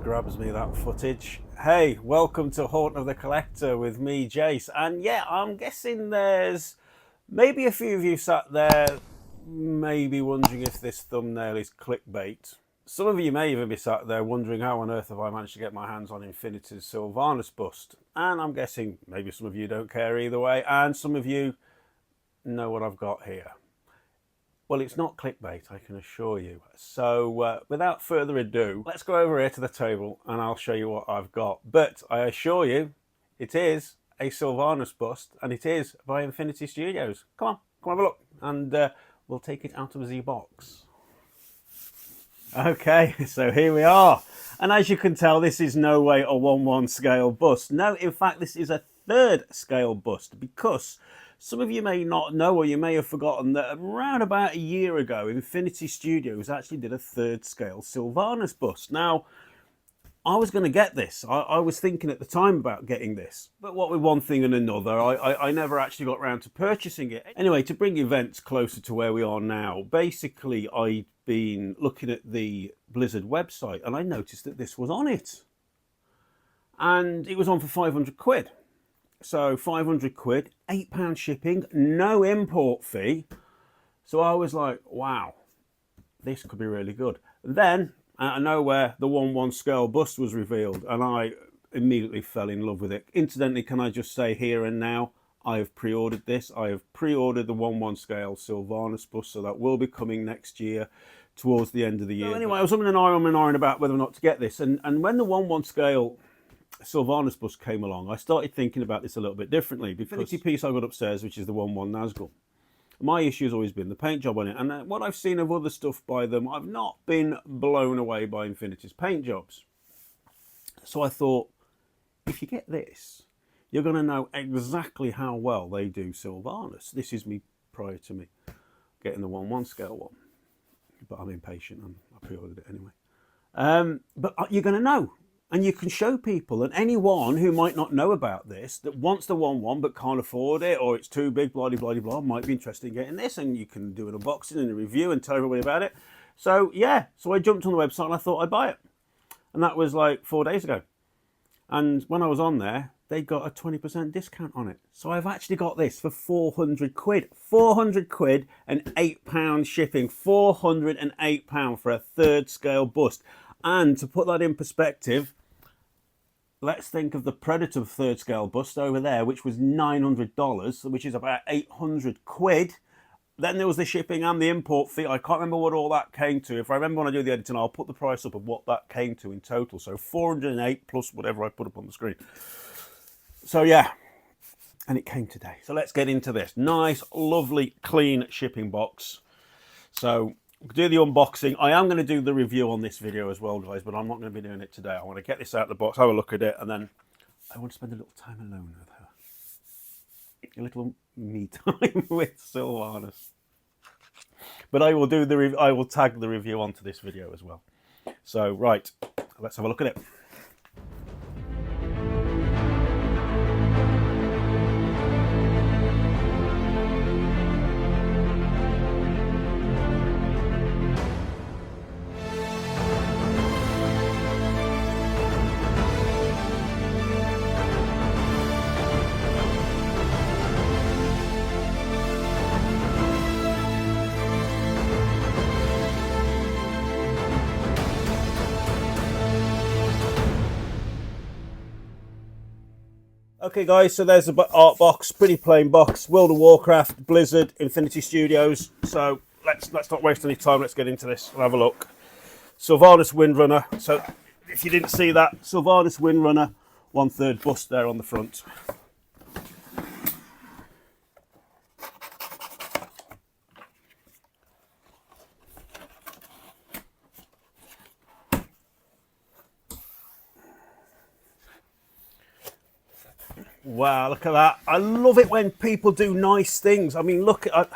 grabs me that footage. Hey, welcome to Haunt of the Collector with me, Jace. And yeah, I'm guessing there's maybe a few of you sat there maybe wondering if this thumbnail is clickbait. Some of you may even be sat there wondering how on earth have I managed to get my hands on Infinity's Sylvanas bust. And I'm guessing maybe some of you don't care either way, and some of you know what I've got here. Well, it's not clickbait, I can assure you. So without further ado, let's go over here to the table and I'll show you what I've got. But I assure you, it is a Sylvanas bust, and it is by Infinity Studios. Come have a look, and we'll take it out of the box. Okay, so here we are. And as you can tell, this is no way a 1/1 scale bust. No, in fact, this is a 3rd scale bust, because some of you may not know, or you may have forgotten, that around about a year ago, Infinity Studios actually did a 3rd scale Sylvanas bust. Now, I was going to get this. I was thinking at the time about getting this. But what with one thing and another, I never actually got around to purchasing it. Anyway, to bring events closer to where we are now, basically I'd been looking at the Blizzard website and I noticed that this was on it. And it was on for 500 quid. So 500 quid, £8 shipping, no import fee. So I was like, wow, this could be really good. Then, out of nowhere, the 1/1 scale bust was revealed, and I immediately fell in love with it. Incidentally, can I just say here and now, I have pre-ordered this. I have pre-ordered the 1/1 scale Sylvanas bust, so that will be coming next year, towards the end of the year. So anyway, I was umming and ahhing about whether or not to get this, and when the 1/1 scale Sylvanas bust came along, I started thinking about this a little bit differently, because the Infinity piece I got upstairs, which is the 1/1 Nazgul, my issue has always been the paint job on it, and what I've seen of other stuff by them, I've not been blown away by Infinity's paint jobs. So I thought, if you get this, you're going to know exactly how well they do Sylvanas. This is me prior to me getting the 1/1 scale one, but I'm impatient and I pre-ordered it anyway. But you're going to know. And you can show people, and anyone who might not know about this, that wants the 1/1 but can't afford it, or it's too big, blah, blah, blah, might be interested in getting this, and you can do an unboxing and a review and tell everybody about it. So yeah, so I jumped on the website and I thought I'd buy it. And that was like 4 days ago. And when I was on there, they got a 20% discount on it. So I've actually got this for 400 quid. 400 quid and £8 shipping. £408 for a 3rd scale bust. And to put that in perspective, let's think of the Predator 3rd scale bust over there, which was $900, which is about 800 quid. Then there was the shipping and the import fee. I can't remember what all that came to. If I remember when I do the editing, I'll put the price up of what that came to in total. So 408 plus whatever I put up on the screen. So yeah, and it came today. So let's get into this. Nice, lovely, clean shipping box. So we'll do the unboxing. I am going to do the review on this video as well, guys, but I'm not going to be doing it today. I want to get this out of the box, have a look at it, and then I want to spend a little time alone with her. A little me time with Sylvanas. But I will do I will tag the review onto this video as well. So right, let's have a look at it. Okay guys, so there's the art box, pretty plain box, World of Warcraft, Blizzard, Infinity Studios. So let's not waste any time, let's get into this and have a look. Sylvanas Windrunner. So if you didn't see that, Sylvanas Windrunner, 1/3 bust there on the front. Wow, look at that. I love it when people do nice things. I mean, look at...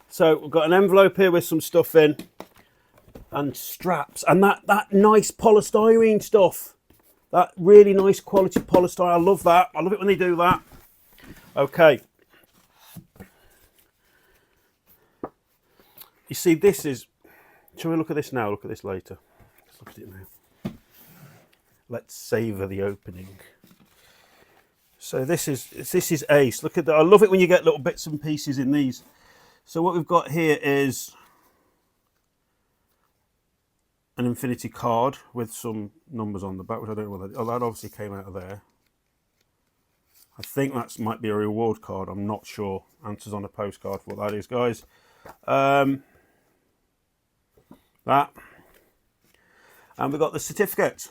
So we've got an envelope here with some stuff in. And straps. And that nice polystyrene stuff. That really nice quality polystyrene. I love that. I love it when they do that. Okay. You see, this is shall we look at this now? Look at this later. Let's look at it now. Let's savour the opening. So this is ace. Look at that. I love it when you get little bits and pieces in these. So what we've got here is an infinity card with some numbers on the back, which I don't know what that. Oh, that obviously came out of there. I think that might be a reward card. I'm not sure. Answers on a postcard for what that is, guys. That. And we've got the certificate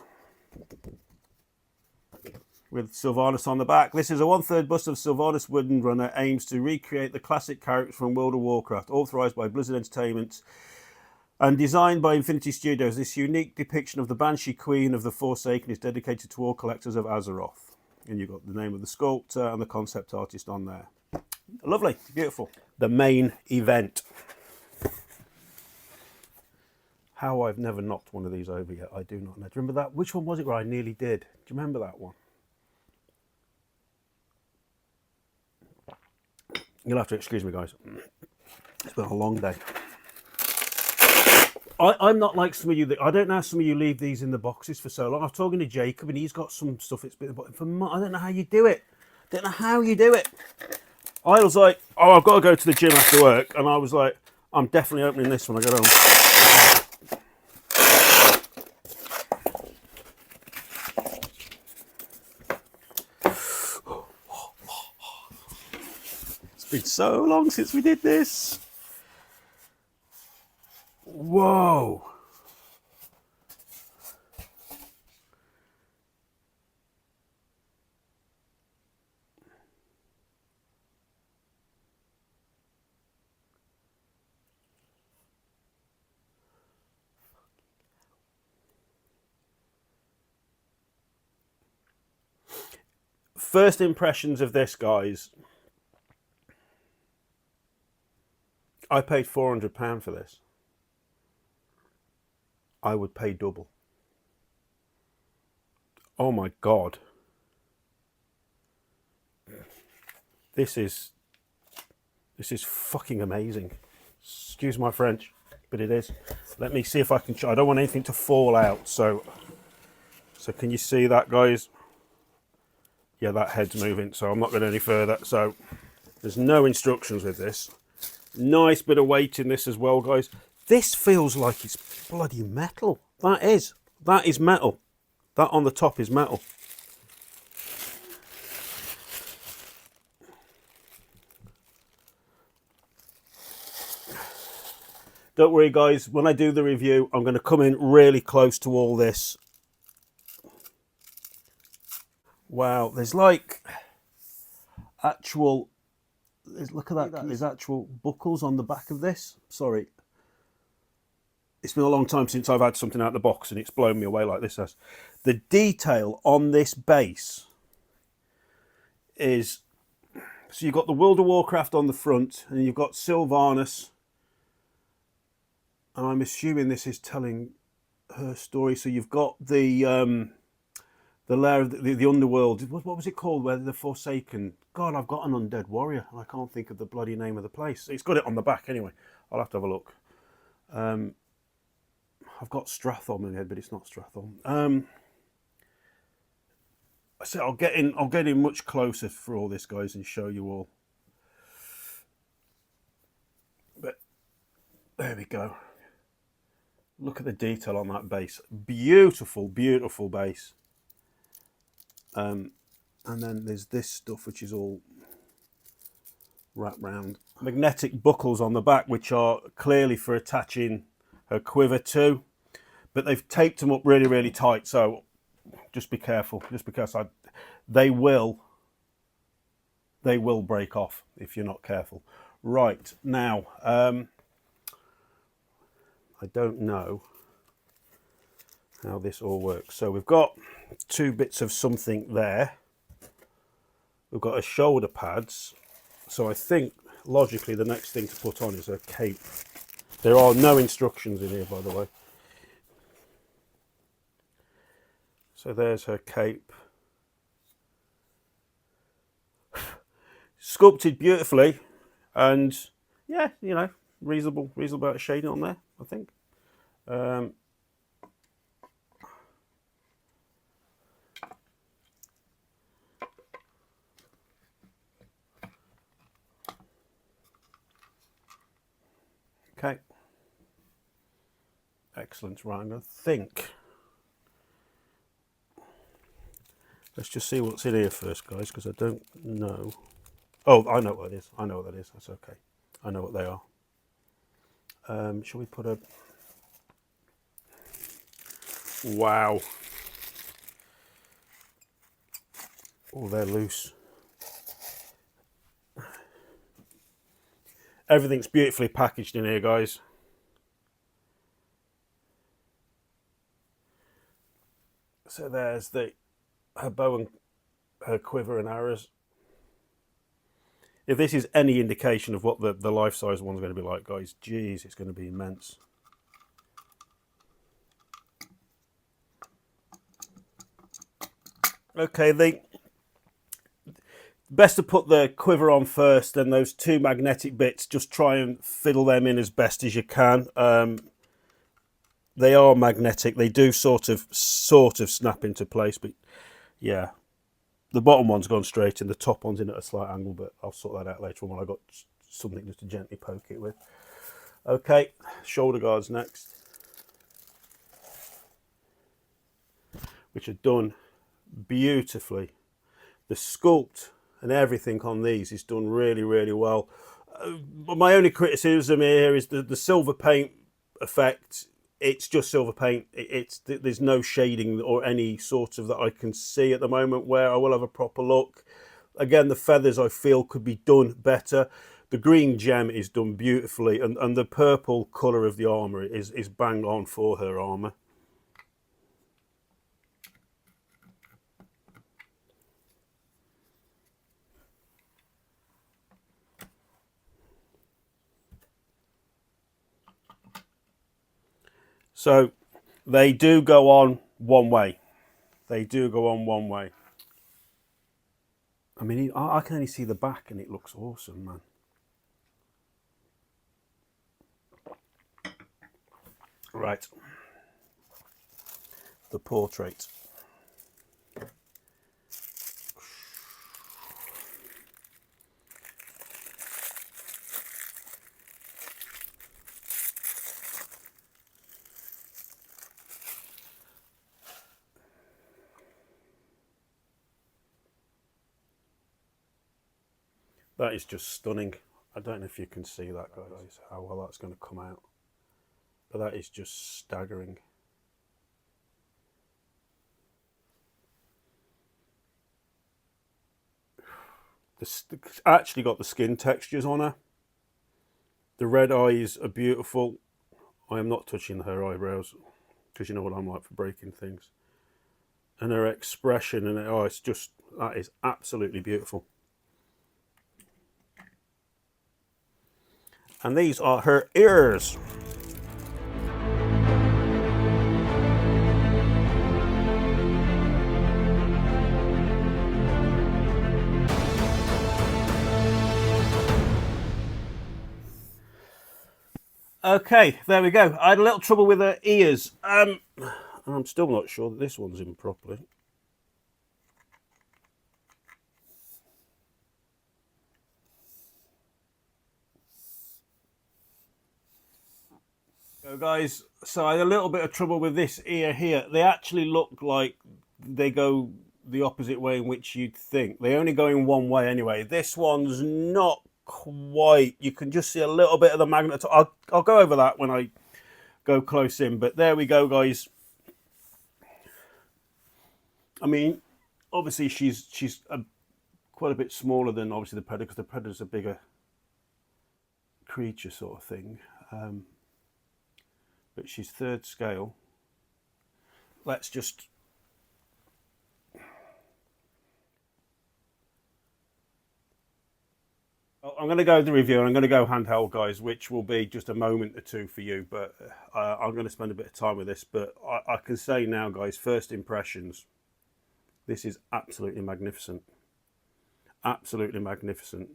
with Sylvanas on the back. This is a 1/3 bust of Sylvanas Windrunner, aims to recreate the classic characters from World of Warcraft, authorised by Blizzard Entertainment and designed by Infinity Studios. This unique depiction of the Banshee Queen of the Forsaken is dedicated to all collectors of Azeroth. And you've got the name of the sculptor and the concept artist on there. Lovely, beautiful. The main event. How I've never knocked one of these over yet, I do not know. Do you remember that? Which one was it where I nearly did? Do you remember that one? You'll have to excuse me, guys. It's been a long day. I'm not like some of you. I don't know how some of you leave these in the boxes for so long. I was talking to Jacob and he's got some stuff. It's been, I don't know how you do it. I don't know how you do it. I was like, oh, I've got to go to the gym after work. And I was like, I'm definitely opening this when I get home. It's been so long since we did this. Whoa. First impressions of this, guys. I paid £400 for this. I would pay double. Oh my God. This is fucking amazing. Excuse my French, but it is. Let me see if I can, I don't want anything to fall out. So can you see that, guys? Yeah, that head's moving, so I'm not going any further. So there's no instructions with this. Nice bit of weight in this as well, guys. This feels like it's bloody metal. That is metal. That on the top is metal. Don't worry, guys. When I do the review, I'm going to come in really close to all this. Wow, there's like actual... Look at that. There's actual buckles on the back of this. Sorry. It's been a long time since I've had something out of the box and it's blown me away like this has. The detail on this base is... So you've got the World of Warcraft on the front and you've got Sylvanas. And I'm assuming this is telling her story. So you've got the lair of the underworld. What was it called? Where the Forsaken... God, I've got an undead warrior. And I can't think of the bloody name of the place. It's got it on the back anyway. I'll have to have a look. I've got Strathom in my head, but it's not Strathom. So I'll get in much closer for all this, guys, and show you all. But there we go. Look at the detail on that base. Beautiful, beautiful base. And then there's this stuff which is all wrapped round. Magnetic buckles on the back, which are clearly for attaching her quiver to. But they've taped them up really, really tight. So just be careful. Just because they will break off if you're not careful. Right, now, I don't know how this all works. So we've got two bits of something there. We've got her shoulder pads. So I think, logically, the next thing to put on is her cape. There are no instructions in here, by the way. So there's her cape. Sculpted beautifully. And, yeah, you know, reasonable amount of shading on there, I think. Um, okay. Excellent. Right, I'm going to think. Let's just see what's in here first, guys, because I don't know. Oh, I know what it is. I know what that is. That's okay. I know what they are. Shall we put a... Wow. Oh, they're loose. Everything's beautifully packaged in here, guys. So there's her bow and her quiver and arrows. If this is any indication of what the life-size one's going to be like, guys, geez, it's going to be immense. Okay, best to put the quiver on first, and those two magnetic bits, just try and fiddle them in as best as you can. They are magnetic. They do sort of snap into place, but yeah. The bottom one's gone straight and the top one's in at a slight angle, but I'll sort that out later on when I've got something just to gently poke it with. Okay, shoulder guards next, which are done beautifully. The sculpt and everything on these is done really, really well. My only criticism here is the silver paint effect. It's just silver paint. There's no shading or any sort of that I can see at the moment where I will have a proper look. Again, the feathers I feel could be done better. The green gem is done beautifully, and the purple colour of the armour is bang on for her armour. So they do go on one way. They do go on one way. I mean, I can only see the back and it looks awesome, man. Right. The portrait. That is just stunning. I don't know if you can see that, guys, how well that's going to come out. But that is just staggering. Actually got the skin textures on her. The red eyes are beautiful. I am not touching her eyebrows because you know what I'm like for breaking things. And her expression and it's just, that is absolutely beautiful. And these are her ears. Okay, there we go. I had a little trouble with her ears. And I'm still not sure that this one's in properly. So guys, so I had a little bit of trouble with this ear here. They actually look like they go the opposite way in which you'd think. They only go in one way anyway. This one's not quite. You can just see a little bit of the magnet. I'll go over that when I go close in. But there we go, guys. I mean, obviously she's quite a bit smaller than obviously the predator, because the predator's a bigger creature sort of thing. But she's third scale. Let's just... I'm going to go the review and I'm going to go handheld, guys, which will be just a moment or two for you, but I'm going to spend a bit of time with this. But I can say now, guys, first impressions, this is absolutely magnificent. Absolutely magnificent.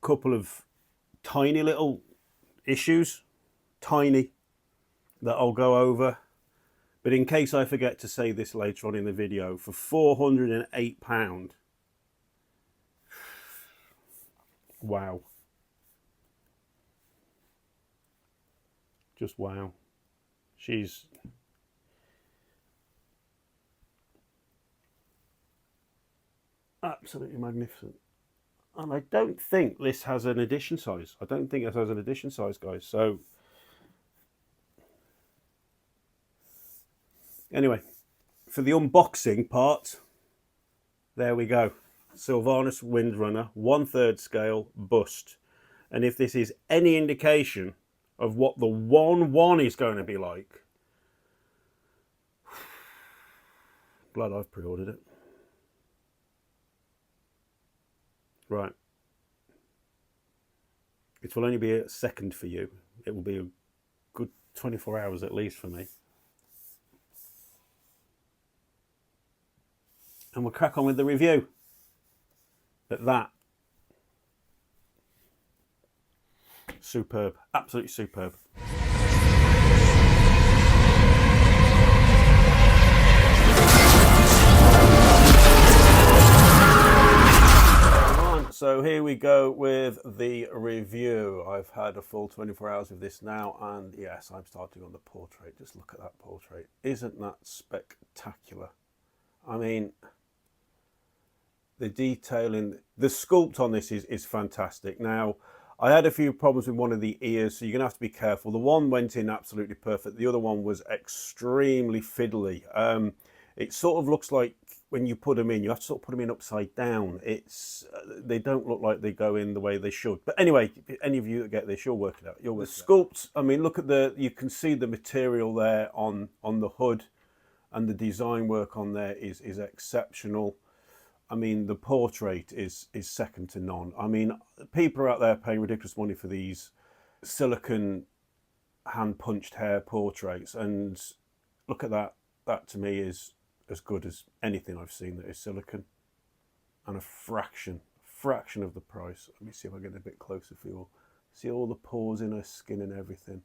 Couple of tiny little issues. Tiny. that I'll go over. But in case I forget to say this later on in the video, for £408, wow. Just wow. She's absolutely magnificent. And I don't think this has an edition size. I don't think it has an edition size, guys. So anyway, for the unboxing part, there we go. Sylvanas Windrunner, 1/3 scale bust. And if this is any indication of what the 1/1 is going to be like, glad I've pre-ordered it. Right. It will only be a second for you. It will be a good 24 hours at least for me. And we'll crack on with the review. But that, superb, absolutely superb. So here we go with the review. I've had a full 24 hours of this now, and yes, I'm starting on the portrait. Just look at that portrait. Isn't that spectacular? I mean, the detailing, the sculpt on this is fantastic. Now, I had a few problems with one of the ears, so you're going to have to be careful. The one went in absolutely perfect. The other one was extremely fiddly. It sort of looks like when you put them in, you have to sort of put them in upside down. They don't look like they go in the way they should. But anyway, any of you that get this, you'll work it out. The sculpt, I mean, look at you can see the material there on the hood, and the design work on there is exceptional. I mean, the portrait is second to none. I mean, people are out there paying ridiculous money for these silicone hand-punched hair portraits, and look at that. That to me is as good as anything I've seen that is silicone, and a fraction of the price. Let me see if I get a bit closer for you all. See all the pores in her skin and everything,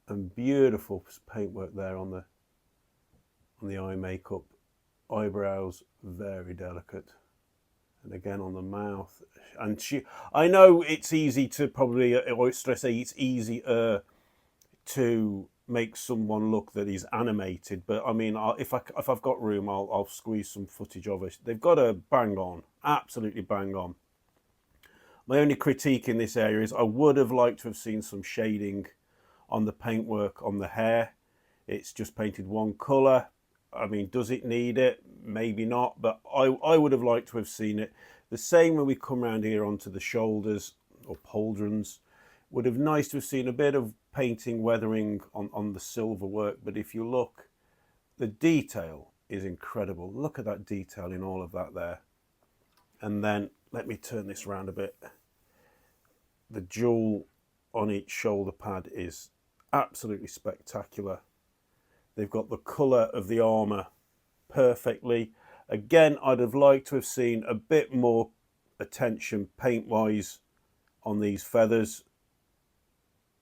and beautiful paintwork there on the eye makeup. Eyebrows, very delicate, and again on the mouth. And I know it's easy to probably, or stress say it's easier to make someone look that is animated, but I mean, if I've got room, I'll squeeze some footage of it. They've got a bang on, absolutely bang on. My only critique in this area is I would have liked to have seen some shading on the paintwork on the hair. It's just painted one colour. I mean, does it need it? Maybe not, but I would have liked to have seen it. The same when we come around here onto the shoulders or pauldrons. Would have nice to have seen a bit of painting, weathering on the silver work, but if you look, the detail is incredible. Look at that detail in all of that there. And then, let me turn this around a bit. The jewel on each shoulder pad is absolutely spectacular. They've got the colour of the armour perfectly. Again, I'd have liked to have seen a bit more attention paint-wise on these feathers.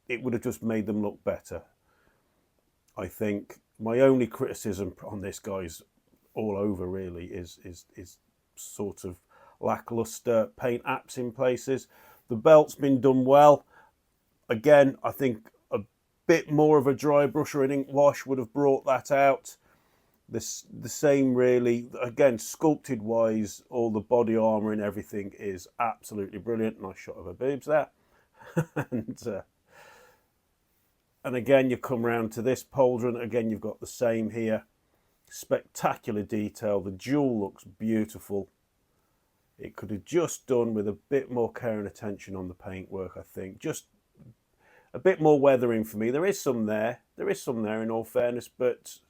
It would have just made them look better. I think my only criticism on this, guys, all over really, is sort of lackluster paint apps in places. The belt's been done well. Again, I think a bit more of a dry brush or an ink wash would have brought that out. The same really, again, sculpted wise, all the body armour and everything is absolutely brilliant. Nice shot of her boobs there. And again, you come round to this pauldron. Again, you've got the same here. Spectacular detail. The jewel looks beautiful. It could have just done with a bit more care and attention on the paintwork, I think. Just a bit more weathering for me. There is some there. There is some there in all fairness, but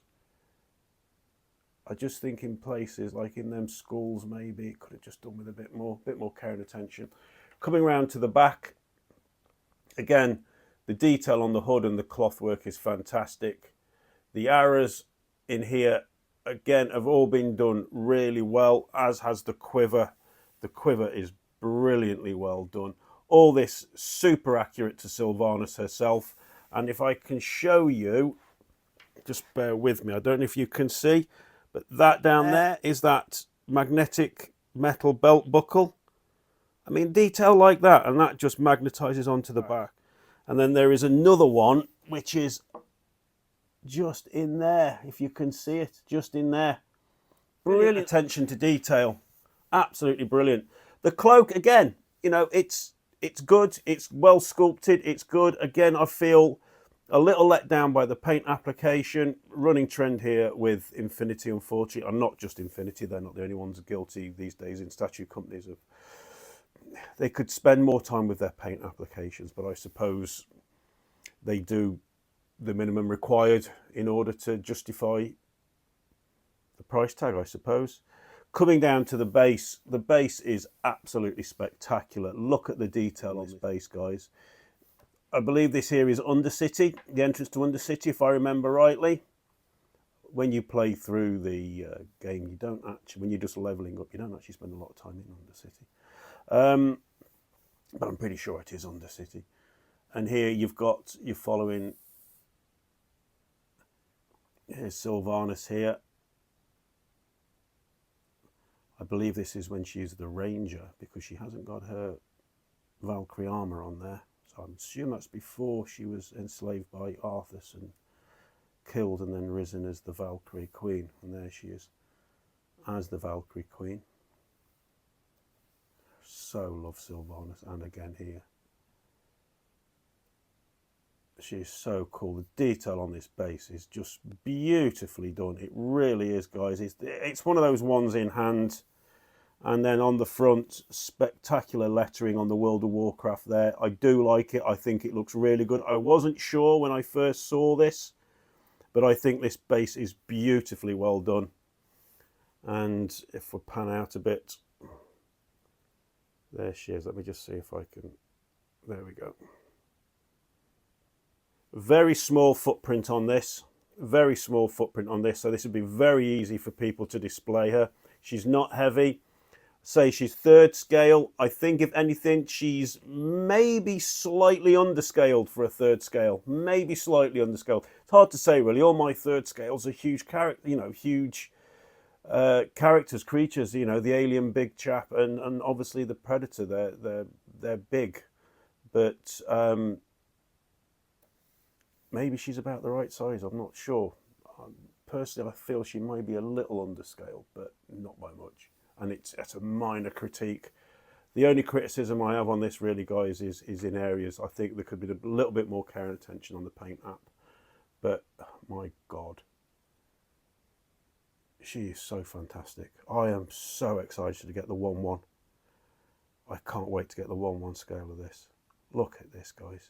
I just think in places like in them schools, maybe it could have just done with a bit more care and attention. Coming round to the back, again, the detail on the hood and the cloth work is fantastic. The arrows in here, again, have all been done really well, as has the quiver. The quiver is brilliantly well done. All this super accurate to Sylvanas herself. And if I can show you, just bear with me, I don't know if you can see, but that down there is that magnetic metal belt buckle. I mean, detail like that, and that just magnetizes onto the back. And then there is another one, which is just in there, if you can see it, just in there. Brilliant attention to detail. Absolutely brilliant. The cloak, again, you know, it's good, it's well sculpted, it's good. Again, I feel a little let down by the paint application. Running trend here with Infinity, unfortunately, and not just Infinity, they're not the only ones guilty these days in statue companies of, they could spend more time with their paint applications, but I suppose they do the minimum required in order to justify the price tag, I suppose. Coming down to the base is absolutely spectacular. Look at the detail on this base, guys. I believe this here is Undercity, the entrance to Undercity, if I remember rightly. When you play through the game, you don't actually, when you're just leveling up, you don't actually spend a lot of time in Undercity. But I'm pretty sure it is Undercity. And here you've got, you're following, here's Sylvanas here. I believe this is when she's the ranger, because she hasn't got her Valkyrie armour on there. So I'm assuming that's before she was enslaved by Arthas and killed and then risen as the Valkyrie Queen. And there she is as the Valkyrie Queen. So love Sylvanas, and again here. She is so cool. The detail on this base is just beautifully done. It really is, guys. It's one of those ones in hand. And then on the front, spectacular lettering on the World of Warcraft there. I do like it. I think it looks really good. I wasn't sure when I first saw this, but I think this base is beautifully well done. And if we pan out a bit, there she is. Let me just see if I can, there we go. Very small footprint on this. Very small footprint on this. So this would be very easy for people to display her. She's not heavy. Say she's 3rd scale. I think if anything, she's maybe slightly underscaled for a 3rd scale. Maybe slightly underscaled. It's hard to say really. All my 3rd scales are huge character, you know, huge characters, creatures. You know, the alien big chap, and obviously the predator. They're big, but maybe she's about the right size. I'm not sure. Personally, I feel she might be a little underscaled, but not by much. And it's a minor critique. The only criticism I have on this really, guys, is in areas I think there could be a little bit more care and attention on the paint app. But my God, she is so fantastic. I am so excited to get the 1/1. I can't wait to get the 1/1 scale of this. Look at this, guys.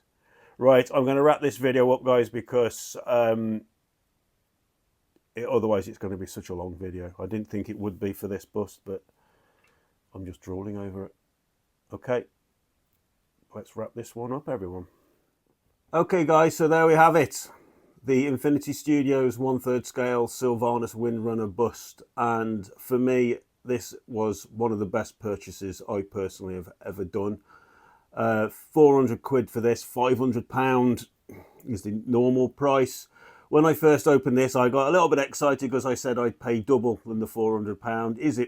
Right, I'm going to wrap this video up, guys, because otherwise it's going to be such a long video. I didn't think it would be for this bust, but I'm just drooling over it. Okay, let's wrap this one up, everyone. Okay, guys, so there we have it. The Infinity Studios 1/3 scale Sylvanas Windrunner bust. And for me, this was one of the best purchases I personally have ever done. 400 quid for this, £500 is the normal price. When I first opened this, I got a little bit excited because I said I'd pay double than the £400. Is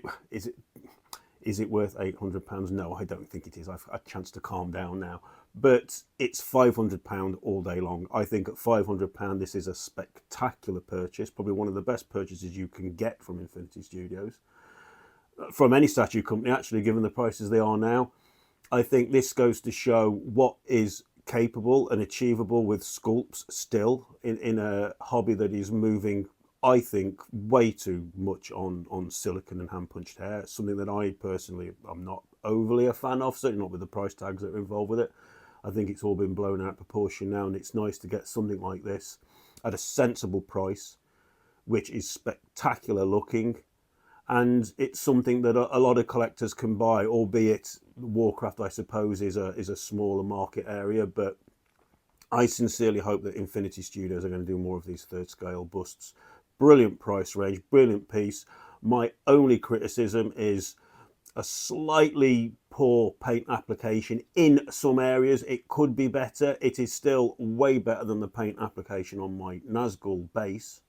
it worth £800? No, I don't think it is. I've had a chance to calm down now. But it's £500 all day long. I think at £500, this is a spectacular purchase. Probably one of the best purchases you can get from Infinity Studios. From any statue company, actually, given the prices they are now. I think this goes to show what is capable and achievable with sculpts still in a hobby that is moving, I think, way too much on silicon and hand-punched hair. It's something that I personally am not overly a fan of, certainly not with the price tags that are involved with it. I think it's all been blown out of proportion now, and it's nice to get something like this at a sensible price, which is spectacular looking. And it's something that a lot of collectors can buy, albeit Warcraft, I suppose, is a smaller market area. But I sincerely hope that Infinity Studios are going to do more of these 3rd scale busts. Brilliant price range, brilliant piece. My only criticism is a slightly poor paint application in some areas. It could be better. It is still way better than the paint application on my Nazgul base.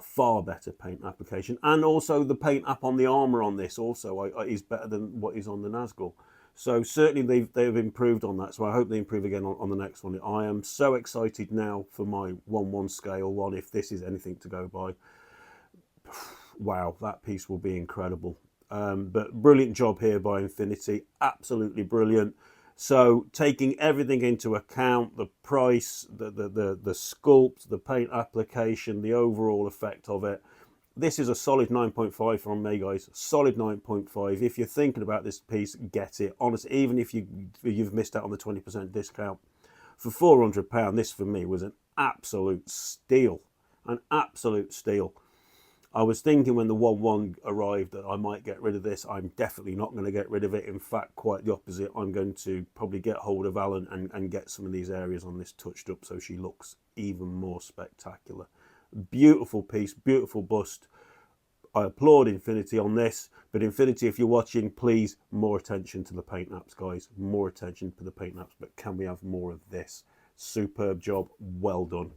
Far better paint application, and also the paint app on the armor on this also is better than what is on the Nazgul. So certainly they've improved on that, so I hope they improve again on the next one. I am so excited now for my 1/1 scale one, if this is anything to go by. Wow, that piece will be incredible. But brilliant job here by Infinity, absolutely brilliant. So taking everything into account, the price, the sculpt, the paint application, the overall effect of it, this is a solid 9.5 from me, guys. Solid 9.5. If you're thinking about this piece, get it. Honestly, even if you've missed out on the 20% discount, for £400, this for me was an absolute steal. An absolute steal. I was thinking when the 1/1 arrived that I might get rid of this. I'm definitely not going to get rid of it. In fact, quite the opposite. I'm going to probably get hold of Alan and get some of these areas on this touched up so she looks even more spectacular. Beautiful piece, beautiful bust. I applaud Infinity on this, but Infinity, if you're watching, please, more attention to the paint apps, guys. More attention to the paint apps, but can we have more of this? Superb job, well done.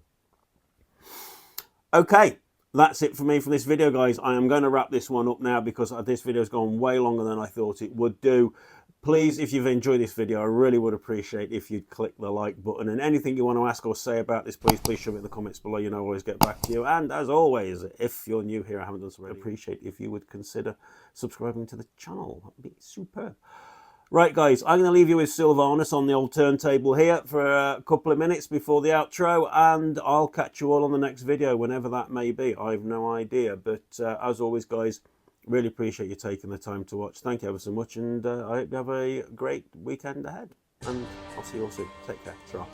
Okay. That's it for me for this video, guys. I am going to wrap this one up now because this video has gone way longer than I thought it would do. Please, if you've enjoyed this video, I really would appreciate if you'd click the like button. And anything you want to ask or say about this, please shove it in the comments below. You know, I always get back to you. And as always, if you're new here, I haven't done so, I appreciate if you would consider subscribing to the channel. That'd be superb. Right, guys, I'm going to leave you with Sylvanas on the old turntable here for a couple of minutes before the outro, and I'll catch you all on the next video, whenever that may be. I have no idea, but as always, guys, really appreciate you taking the time to watch. Thank you ever so much, and I hope you have a great weekend ahead, and I'll see you all soon. Take care. Ta-ra.